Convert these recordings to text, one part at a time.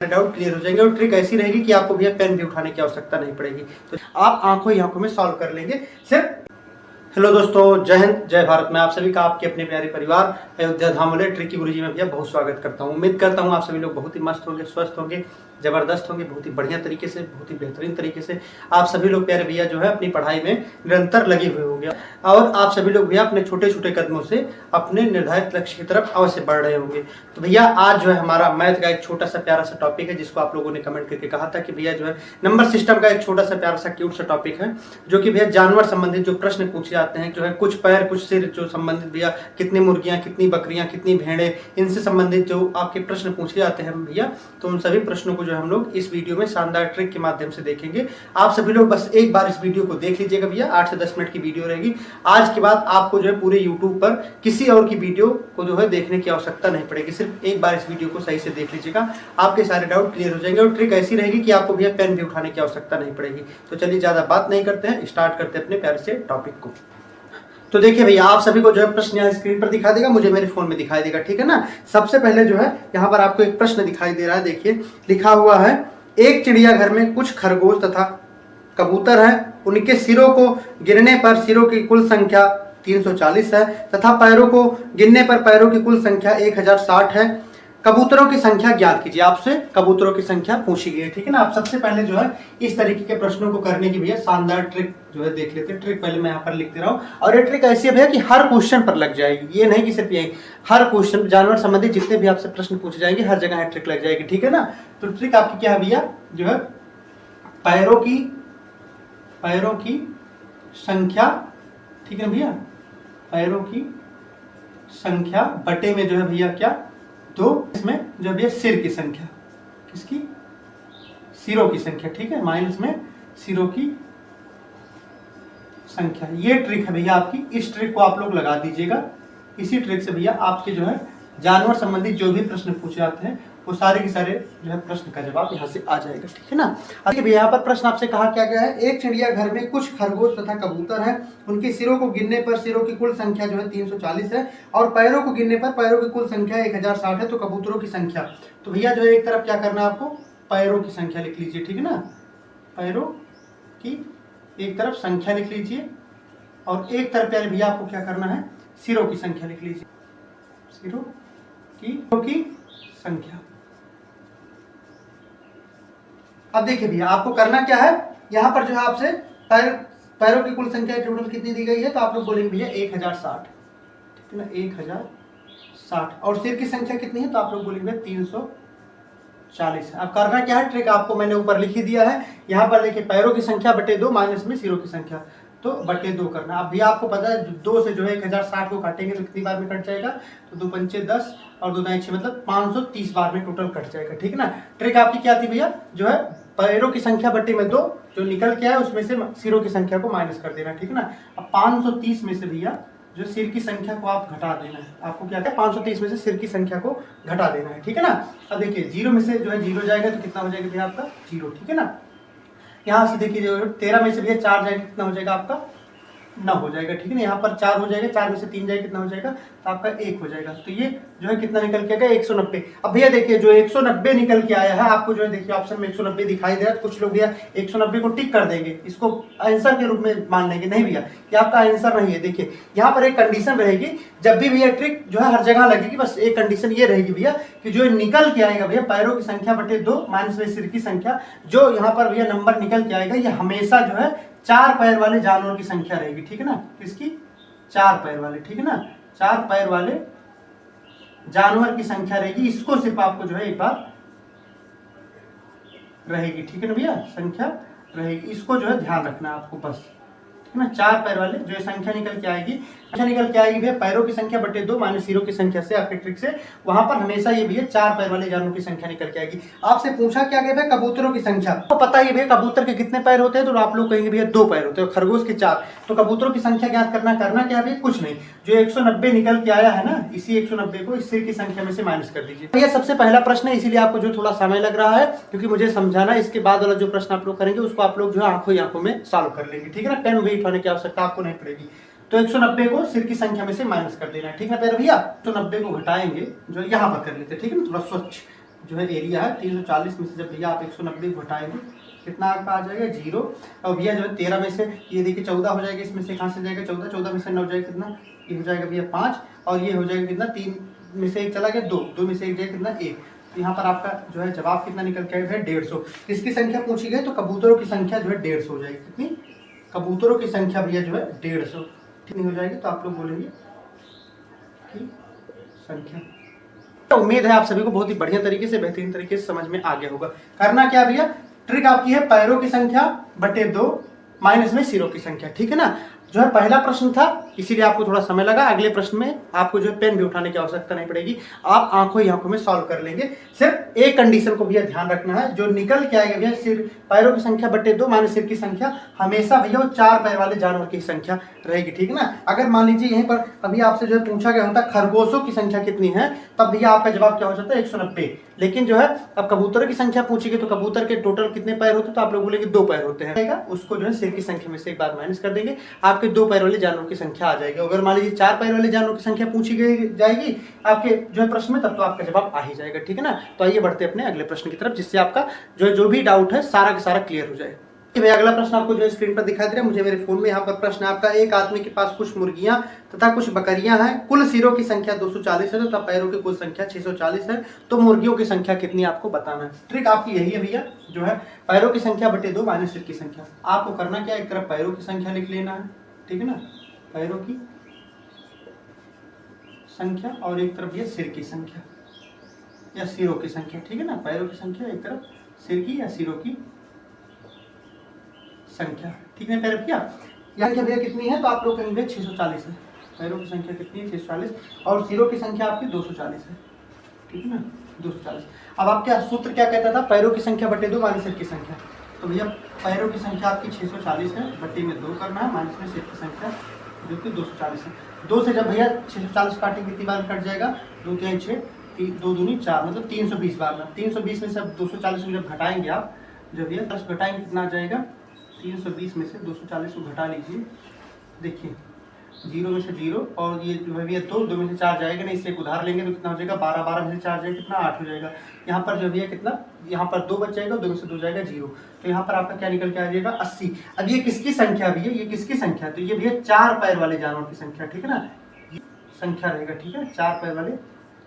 Doubt clear हो जाएंगे और ट्रिक ऐसी रहेगी कि आपको भैया पेन भी उठाने की आवश्यकता नहीं पड़ेगी, तो आप आंखों ही आंखों में सॉल्व कर लेंगे सिर्फ। हेलो दोस्तों, जय हिंद जय भारत में आप सभी का आपके अपने प्यारे परिवार अयोध्या धाम वाले ट्रिकी गुरुजी में भैया बहुत स्वागत करता हूँ। उम्मीद करता हूँ आप सभी लोग बहुत ही मस्त होंगे, स्वस्थ होंगे, जबरदस्त होंगे, बहुत ही बढ़िया तरीके से, बहुत ही बेहतरीन तरीके से आप सभी लोग प्यारे भैया जो है अपनी पढ़ाई में निरंतर लगे हुए होंगे और आप सभी लोग भैया अपने छोटे छोटे कदमों से अपने निर्धारित लक्ष्य की तरफ अवश्य बढ़ रहे होंगे। तो भैया आज जो है हमारा मैथ का एक छोटा सा प्यारा सा टॉपिक है जिसको आप लोगों ने कमेंट करके कहा था कि भैया जो है नंबर सिस्टम का एक छोटा सा प्यारा सा क्यूट सा टॉपिक है, जो कि भैया जानवर संबंधित जो प्रश्न पूछे जाते हैं, जो है कुछ पैर कुछ सिर जो संबंधित भैया कितनी मुर्गियां, कितनी बकरियां, कितनी भेड़े, इनसे संबंधित जो आपके प्रश्न पूछे जाते हैं भैया, तो उन सभी प्रश्नों को जो हम लोग इस वीडियो में शानदार ट्रिक के माध्यम से देखेंगे। आप सभी लोग बस एक बार इस वीडियो को देख लीजिएगा भैया, 8 से 10 मिनट की वीडियो रहेगी। आज के बाद आपको जो है पूरे यूट्यूब पर किसी और की वीडियो को जो है देखने की आवश्यकता नहीं पड़ेगी, सिर्फ एक बार इस वीडियो को सही से देख लीजिएगा, आपके सारे डाउट क्लियर हो जाएंगे और ट्रिक ऐसी रहेगी कि आपको भैया पेन भी उठाने की आवश्यकता नहीं पड़ेगी। तो चलिए ज्यादा बात नहीं करते हैं, स्टार्ट करते हैं अपने प्यारे से टॉपिक को। तो देखिए भैया, आप सभी को जो है प्रश्न यहाँ स्क्रीन पर दिखाई देगा, मुझे मेरे फोन में दिखाई देगा, ठीक है ना। सबसे पहले जो है यहाँ पर आपको एक प्रश्न दिखाई दे रहा है, देखिए लिखा हुआ है, एक चिड़ियाघर में कुछ खरगोश तथा कबूतर हैं, उनके सिरों को गिनने पर सिरों की कुल संख्या 340 है तथा पैरों को गिनने पर पैरों की कुल संख्या 1060 है। कबूतरों की संख्या ज्ञात कीजिए। आपसे कबूतरों की संख्या पूछी गई है, ठीक है ना। आप सबसे पहले जो है इस तरीके के प्रश्नों को करने की भैया शानदार ट्रिक जो है देख लेते हैं। ट्रिक पहले मैं यहाँ पर लिख दे रहा हूँ और ये ट्रिक ऐसी है भैया कि हर क्वेश्चन पर लग जाएगी, ये नहीं कि सिर्फ यही, हर क्वेश्चन जानवर संबंधित जितने भी आपसे प्रश्न पूछे जाएंगे हर जगह ट्रिक लग जाएगी, ठीक है ना। तो ट्रिक आपकी क्या है भैया, जो है पैरों की संख्या, ठीक है भैया, पैरों की संख्या बटे में जो है भैया क्या, तो इसमें जो भैया सिर की संख्या, किसकी, सिरों की संख्या, ठीक है, माइनस में सिरों की संख्या। ये ट्रिक है भैया आपकी, इस ट्रिक को आप लोग लगा दीजिएगा। इसी ट्रिक से भैया आपके जो है जानवर संबंधित जो भी प्रश्न पूछे जाते हैं वो सारे के सारे जो है प्रश्न का जवाब यहाँ से आ जाएगा, ठीक है ना। आगे भैया यहाँ पर प्रश्न आपसे कहा क्या गया है, एक चिड़ियाघर में कुछ खरगोश तथा कबूतर हैं, उनके सिरों को गिनने पर सिरों की कुल संख्या जो है 340 है और पैरों को गिनने पर पैरों की कुल संख्या 1060 है। तो कबूतरों की संख्या, तो भैया जो है एक तरफ क्या करना है आपको, पैरों की संख्या लिख लीजिए, ठीक है ना, पैरों की एक तरफ संख्या लिख लीजिए और एक तरफ यार भैया आपको क्या करना है, सिरों की संख्या लिख लीजिए, सिरों की संख्या। अब देखिए भैया आपको करना क्या है, यहाँ पर जो है आपसे पैरों की कुल संख्या टोटल कितनी दी गई है, तो आप लोग बोलेंगे भैया 1060, ठीक है ना, 1060 और सिर की संख्या कितनी है, तो आप लोग बोलेंगे 340 है। अब करना क्या है, ट्रिक आपको मैंने ऊपर लिख ही दिया है, यहाँ पर देखिए पैरों की संख्या बटे 2 माइनस में सिरों की संख्या, तो बटे 2 करना। अब भैया आपको पता है 2 से जो है 1060 को काटेंगे तो कितनी बार में कट जाएगा, तो 2 पंचे 10 और 2 दाएं 6, मतलब 530 बार में टोटल कट जाएगा, ठीक है ना। ट्रिक आपकी क्या थी भैया, जो है पैरों की संख्या बटे में 2, जो निकल के आए उसमें से सिरों की संख्या को माइनस कर देना, ठीक है ना। अब 530 में से भैया जो सिर की संख्या को आप घटा देना है, आपको क्या है 530 में से सिर की संख्या को घटा देना है, ठीक है ना। अब देखिए 0 में से जो है 0 जाएगा तो कितना हो जाएगा भैया आपका 0, ठीक है ना। यहाँ से देखिए जो 13 में से भैया 4 जाएगा कितना हो जाएगा आपका 9 हो जाएगा, ठीक है ना। यहाँ पर 4 हो जाएगा, 4 में से 3 जाएगा कितना हो जाएगा, तो आपका 1 हो जाएगा। तो ये जो है कितना निकल के आएगा 190। अब भैया देखिए जो 190 निकल के आया है, आपको जो है देखिए ऑप्शन में 190 दिखाई दे रहा है, कुछ लोग भैया 190 को टिक कर देंगे, इसको आंसर के रूप में मान लेंगे। नहीं भैया, ये आपका आंसर नहीं है। देखिए यहाँ पर एक कंडीशन रहेगी, जब भी भैया ट्रिक जो है हर जगह लगेगी, बस एक कंडीशन ये रहेगी भैया कि जो निकल के आएगा भैया पैरों की संख्या बटे 2 माइनस में सिर की संख्या, जो यहाँ पर भैया नंबर निकल के आएगा ये हमेशा जो है 4 पैर वाले जानवर की संख्या रहेगी, ठीक है ना। किसकी, 4 पैर वाले, ठीक है ना, 4 पैर वाले जानवर की संख्या रहेगी। इसको सिर्फ आपको जो है एक बार रहेगी, ठीक है ना भैया, संख्या रहेगी, इसको जो है ध्यान रखना आपको बस, ठीक है ना। 4 पैर वाले जो संख्या निकल के आएगी, संख्या निकल के आएगी भैया पैरों की संख्या बटे 2 माइनस सिरों की संख्या से, आपके ट्रिक से वहां पर हमेशा ये भैया 4 पैर वाले जानवरों की संख्या निकल के आएगी। आपसे पूछा क्या गया भैया कबूतरों की संख्या, तो पता ही भैया कबूतर के कितने पैर होते हैं, तो आप लोग कहेंगे भैया 2 पैर होते हैं, खरगोश के 4। तो कबूतरों की संख्या ज्ञात करना क्या है भैया, कुछ नहीं, जो 190 निकल के आया है ना, इसी 190 को इस सिर की संख्या में से माइनस कर दीजिए। भैया सबसे पहला प्रश्न है, इसीलिए आपको जो थोड़ा समय लग रहा है क्योंकि मुझे समझाना, इसके बाद वाला जो प्रश्न आप लोग करेंगे उसको आप लोग जो है आंखों ही आंखों में सॉल्व कर लेंगे, ठीक है ना। पेन भी उठाने की आवश्यकता आपको नहीं पड़ेगी। तो 190 को सिर की संख्या में से माइनस कर देना है, ठीक है ना। भैया 190 को घटाएंगे, जो यहाँ पर कर लेते हैं, ठीक है ना, थोड़ा स्वच्छ जो है एरिया है 340 में से जब भैया आप 190 घटाएंगे कितना आपका आ जाएगा 0। और भैया जो है 13 में से ये देखिए 14 हो जाएगा, इसमें से कहाँ से जाएगा 14, 14 में से 9 जाएगा कितना, ये हो जाएगा भैया 5, और ये हो जाएगा कितना 3 में से 1 चला गया 2, 2 में से 1 जाएगा कितना 1। तो यहाँ पर आपका जो है जवाब कितना निकल के आएगा 150। किसकी संख्या पूछी गई तो कबूतरों की संख्या जो है 150 हो जाएगी। कितनी, कबूतरों की संख्या भैया जो है 150 कितनी हो जाएगी, तो आप लोग बोलेंगे कि संख्या। तो उम्मीद है आप सभी को बहुत ही बढ़िया तरीके से, बेहतरीन तरीके से समझ में आ गया होगा। करना क्या भैया, ट्रिक आपकी है पैरों की संख्या बटे 2 माइनस में सिरों की संख्या, ठीक है ना। जो है पहला प्रश्न था इसीलिए आपको थोड़ा समय लगा। अगले प्रश्न में आपको जो है पेन भी उठाने की आवश्यकता नहीं पड़ेगी, आप आंखों ही आंखों में सॉल्व कर लेंगे। सिर्फ एक कंडीशन को भैया ध्यान रखना है, जो निकल के आएगा भैया सिर पैरों की संख्या बटे 2 माइनस सिर की संख्या, हमेशा भैया वो 4 पैर वाले जानवर की संख्या रहेगी, ठीक है ना। अगर मान लीजिए यहीं पर अभी आपसे जो है पूछा गया होता खरगोशों की संख्या कितनी है, तब भैया आपका जवाब क्या हो जाता है 190। लेकिन जो है अब कबूतर की संख्या पूछेगी तो कबूतर के टोटल कितने पैर होते हैं, तो आप लोग बोलेंगे 2 पैर होते हैं, उसको जो है सिर की संख्या में से एक बार माइनस कर देंगे, आपके 2 पैर वाले जानवरों की संख्या आ जाएगी। अगर मान लीजिए 4 पैर वाले जानवरों की संख्या पूछी गई जाएगी आपके जो है प्रश्न में, तब तो आपका जवाब आ ही जाएगा, ठीक है ना। तो आइए बढ़ते अपने अगले प्रश्न की तरफ, जिससे आपका जो भी डाउट है सारा का सारा क्लियर हो जाए। भाई अगला प्रश्न आपको जो स्क्रीन पर दिखाई दे रहा है, मुझे मेरे फोन में यहाँ पर प्रश्न आपका, एक आदमी के पास कुछ मुर्गियां तथा कुछ बकरियां हैं, कुल सिरों की संख्या 240 है तथा पैरों की कुल संख्या 640 है, तो मुर्गियों की संख्या कितनी आपको बताना है। ट्रिक आपकी यही है भैया, जो है पैरों की संख्या बटे 2 माइनस सिर की संख्या। आपको करना क्या, एक तरफ पैरों की संख्या लिख लेना है, ठीक है ना, पैरों की संख्या, और एक तरफ ये सिर की संख्या या सिरों की संख्या, ठीक है ना। पैरों की संख्या एक तरफ, सिर की या सिरों की संख्या, ठीक है पैर भैया। यहाँ की भैया कितनी है, तो आप लोग कहेंगे 640 है। पैरों की संख्या कितनी है 640, और सिरों की संख्या आपकी 240 है, ठीक है ना 240। अब आपका सूत्र क्या कहता था, पैरों की संख्या बटे 2 माइनस सिर की संख्या। तो भैया पैरों की संख्या आपकी 640 है, बटे में 2 करना है, माइनस में सिर की संख्या जो कि 240 है। 2 से जब भैया 640 काटेंगे कितनी बार कट जाएगा, 2 3 6, 2 दूनी 4, मतलब 320 बार में। 320 में से 240 में जब घटाएंगे आप, जब भैया 10 घटाएंगे कितना आ जाएगा, 320 में से 240 को घटा लीजिए, देखिए 0 में से 0, और ये जो है भैया 2 में से 4 जाएगा नहीं, इससे एक उधार लेंगे तो कितना हो जाएगा 12, 12 में से 4 जाएगा कितना 8 हो जाएगा। यहाँ पर जो भैया कितना, यहाँ पर 2 बच जाएगा, 2 में से 2 जाएगा 0, तो यहाँ पर आपका क्या निकल के आ जाएगा 80। अब ये किसकी संख्या भैया, ये किसकी संख्या, तो ये भैया 4 पैर वाले जानवर की संख्या, ठीक है ना, संख्या रहेगा, ठीक है 4 पैर वाले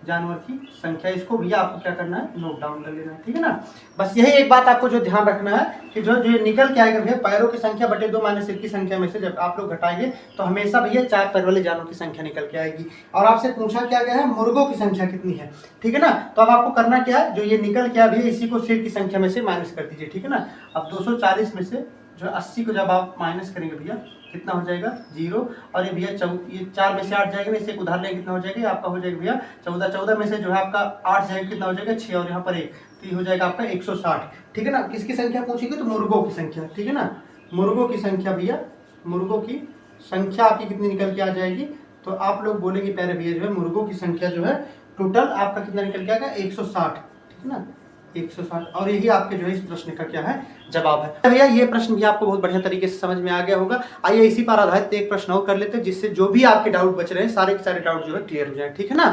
जानवर की संख्या। इसको भैया आपको क्या करना है, नोट डाउन कर लेना है, ठीक है ना। बस यही एक बात आपको जो ध्यान रखना है कि जो निकल के आएगा भैया पैरों की संख्या बटे 2 माइनस सिर की संख्या में से जब आप लोग घटाएंगे तो हमेशा भैया 4 पैर वाले जानवर की संख्या निकल के आएगी। और आपसे पूछा क्या गया है, मुर्गों की संख्या कितनी है, ठीक है ना। तो अब आपको करना क्या है, जो ये निकल के आया भैया इसी को सिर की संख्या में से माइनस कर दीजिए, ठीक है ना। अब 240 में से जो 80 को जब आप माइनस करेंगे भैया कितना हो जाएगा 0, और ये भैया ये 4 में से 8 जाएगा, इससे उधार लेंगे कितना हो जाएगा, आपका हो जाएगा भैया 14, 14 में से जो है आपका 8 जाएगा कितना हो जाएगा 6, और यहाँ पर 1, तो ये हो जाएगा आपका 160, ठीक है ना। किसकी संख्या पूछेगी, तो मुर्गों की संख्या, ठीक है ना। मुर्गों की संख्या भैया, मुर्गों की संख्या आपकी कितनी निकल के आ जाएगी, तो आप लोग बोलेंगे प्यारे भैया जो है मुर्गों की संख्या जो है टोटल आपका कितना निकल के आएगा 160, ठीक है ना 160। और यही आपके जो है इस प्रश्न का क्या है जवाब है। भैया ये प्रश्न भी आपको बहुत बढ़िया तरीके से समझ में आ गया होगा। आइए इसी पर आधारित एक प्रश्न और कर लेते हैं, जिससे जो भी आपके डाउट बच रहे हैं सारे के सारे डाउट जो है क्लियर हो जाए, ठीक है ना।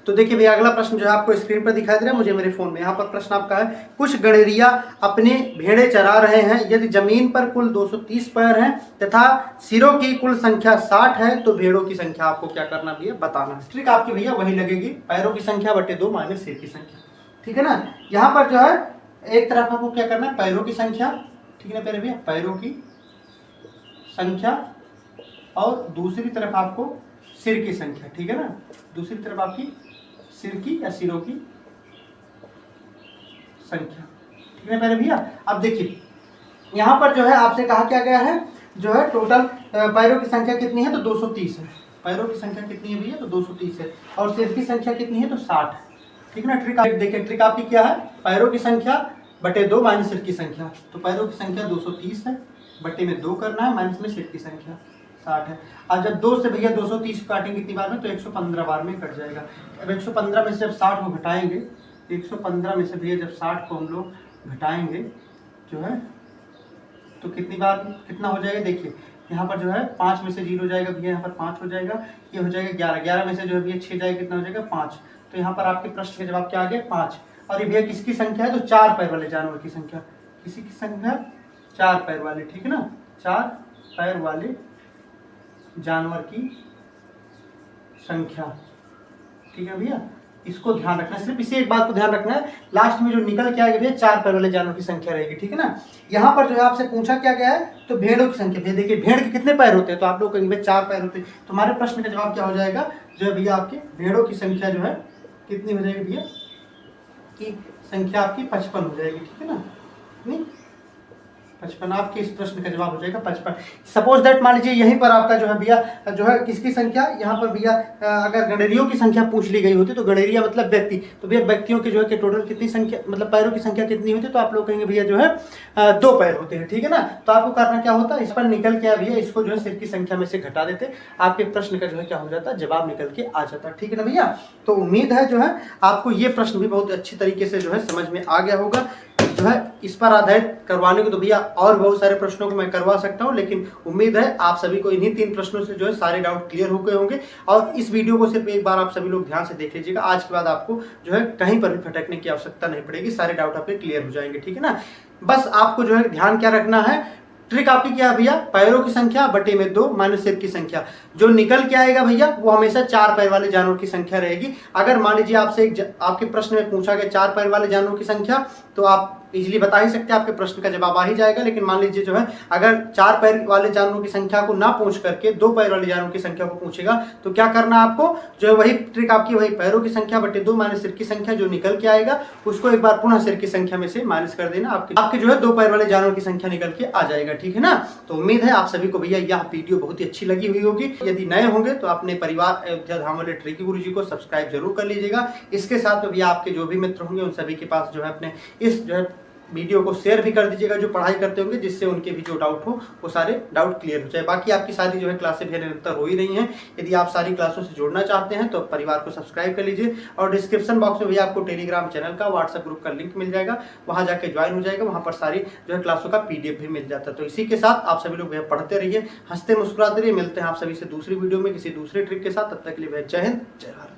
तो देखिए भैया अगला प्रश्न जो है आपको स्क्रीन पर दिखाई दे रहा है, मुझे मेरे फोन में। यहाँ पर प्रश्न आपका है, कुछ गड़ेरिया अपने भेड़े चरा रहे हैं, यदि जमीन पर कुल 230 पैर हैं तथा सिरों की कुल संख्या 60 है, तो भेड़ों की संख्या आपको क्या करना भैया बताना। ट्रिक आपकी भैया वही लगेगी, पैरों की संख्या बटे 2 माइनस सिर की संख्या, ठीक है ना। यहाँ पर जो है एक तरफ आपको क्या करना है, पैरों की संख्या, ठीक है ना प्यारे भैया, पैरों की संख्या, और दूसरी तरफ आपको सिर की संख्या, ठीक है ना। दूसरी तरफ आपकी सिर की या सिरों की संख्या, ठीक है प्यारे भैया। अब देखिए यहाँ पर जो है आपसे कहा क्या गया है, जो है टोटल पैरों की संख्या कितनी है, तो 230 है। पैरों की संख्या कितनी है भैया, तो 230 है, और सिर की संख्या कितनी है, तो 60 है, ठीक है ना। ट्रिक देखिए, ट्रिक आपकी क्या है, पैरों की संख्या बटे 2 माइनस सिर की संख्या। तो पैरों की संख्या 230 है, बटे में 2 करना है, माइनस में सिर की संख्या 60 है। अब जब 2 से भैया 230 काटेंगे कितनी बार में, तो 115 बार में कट जाएगा। अब 115 में से जब 60 को घटाएंगे, 115 में से भैया जब 60 को हम लोग घटाएंगे जो है, तो कितनी बार कितना हो जाएगा, देखिए यहाँ पर जो है 5 में से 0 जाएगा भैया, यहाँ पर 5 हो जाएगा, ये हो जाएगा 11, 11 में से जो है भैया 6 जाएगा, कितना हो जाएगा 5। तो यहाँ पर आपके प्रश्न का जवाब क्या आ गया 5। और ये भैया किसकी संख्या है, तो 4 पैर वाले जानवर की संख्या, किसी की संख्या 4 पैर वाले, ठीक है ना, 4 पैर वाले जानवर की संख्या, ठीक है भैया। इसको ध्यान रखना, सिर्फ इसी एक बात को ध्यान रखना है, लास्ट में जो निकल के आएगा भैया 4 पैर वाले जानवर की संख्या रहेगी, ठीक है ना। यहाँ पर जो है आपसे पूछा क्या गया है, तो भेड़ों की संख्या। भैया देखिए भेड़ के कितने पैर होते हैं, तो आप लोग कहेंगे 4 पैर होते हैं, तो हमारे प्रश्न का जवाब क्या हो जाएगा, जो है भैया आपके भेड़ों की संख्या जो है कितनी हो जाएगी भैया, की संख्या आपकी 55 हो जाएगी, ठीक है ना, नहीं 55, आपके इस प्रश्न का जवाब हो जाएगा 55। सपोज दैट मान लीजिए यहीं पर आपका जो है भैया जो है किसकी संख्या, यहाँ पर भैया अगर गणेरियों की संख्या पूछ ली गई होती, तो गणेरिया मतलब व्यक्ति, तो भैया व्यक्तियों की जो है कि टोटल कितनी संख्या, मतलब पैरों की संख्या कितनी होती है, तो आप लोग कहेंगे भैया जो है 2 पैर होते हैं, ठीक है ना। तो आपको करना क्या होता है, इस पर निकल के भैया इसको जो है सिर की संख्या में से घटा देते, आपके प्रश्न का जो है क्या हो जाता है, जवाब निकल के आ जाता है, ठीक है ना भैया। तो उम्मीद है जो है आपको ये प्रश्न भी बहुत अच्छी तरीके से जो है समझ में आ गया होगा। जो है इस पर आधारित करवाने को तो भैया और बहुत सारे प्रश्नों को मैं करवा सकता हूं, लेकिन उम्मीद है आप सभी को इन्हीं 3 प्रश्नों से जो है सारे डाउट क्लियर हो गए होंगे। और इस वीडियो को सिर्फ एक बार आप सभी लोग ध्यान से देख लीजिएगा, आज के बाद आपको जो है कहीं पर भी भटकने की आवश्यकता नहीं पड़ेगी, सारे डाउट आपके क्लियर हो जाएंगे, ठीक है ना। बस आपको जो है ध्यान क्या रखना है, ट्रिक आपकी क्या है भैया, पैरों की संख्या बटे में 2 माइनस सिर की संख्या, जो निकल के आएगा भैया वो हमेशा 4 पैर वाले जानवर की संख्या रहेगी। अगर मान लीजिए आपसे आपके प्रश्न में पूछा गया 4 पैर वाले जानवरों की संख्या, तो आप इजीली बता ही सकते हैं, आपके प्रश्न का जवाब आ ही जाएगा। लेकिन मान लीजिए जो है अगर 4 पैर वाले जानवरों की संख्या को ना पूछ करके 2 पैर वाले जानवरों की संख्या को पूछेगा, तो क्या करना है आपको, जो है वही ट्रिक आपकी, वही पैरों की संख्या बटे 2 माइनस सिर की संख्या, जो निकल के आएगा उसको एक बार पुनः सिर की संख्या में से माइनस कर देना, आपके जो है 2 पैर वाले जानवरों की संख्या निकल के आ जाएगा, ठीक है ना। तो उम्मीद है आप सभी को भैया यह वीडियो बहुत ही अच्छी लगी हुई होगी। यदि नए होंगे तो अपने परिवार अयोध्या धाम वाले ट्रिकी गुरुजी को सब्सक्राइब जरूर कर लीजिएगा। इसके साथ भैया आपके जो भी मित्र होंगे उन सभी के पास जो है अपने इस जो है वीडियो को शेयर भी कर दीजिएगा, जो पढ़ाई करते होंगे, जिससे उनके भी जो डाउट हो वो सारे डाउट क्लियर हो जाए। बाकी आपकी सारी जो है क्लासें भी निरंतर हो ही रही हैं। यदि आप सारी क्लासों से जुड़ना चाहते हैं तो परिवार को सब्सक्राइब कर लीजिए, और डिस्क्रिप्शन बॉक्स में भी आपको टेलीग्राम चैनल का, व्हाट्सएप ग्रुप का लिंक मिल जाएगा, वहां जाके ज्वाइन हो जाएगा, वहां पर सारी जो है क्लासों का PDF भी मिल जाता है। तो इसी के साथ आप सभी लोग भैया पढ़ते रहिए, हंसते मुस्कुराते रहिए। मिलते हैं आप सभी से दूसरी वीडियो में किसी दूसरे ट्रिक के साथ, तब तक के लिए भैया जय हिंद जय भारत।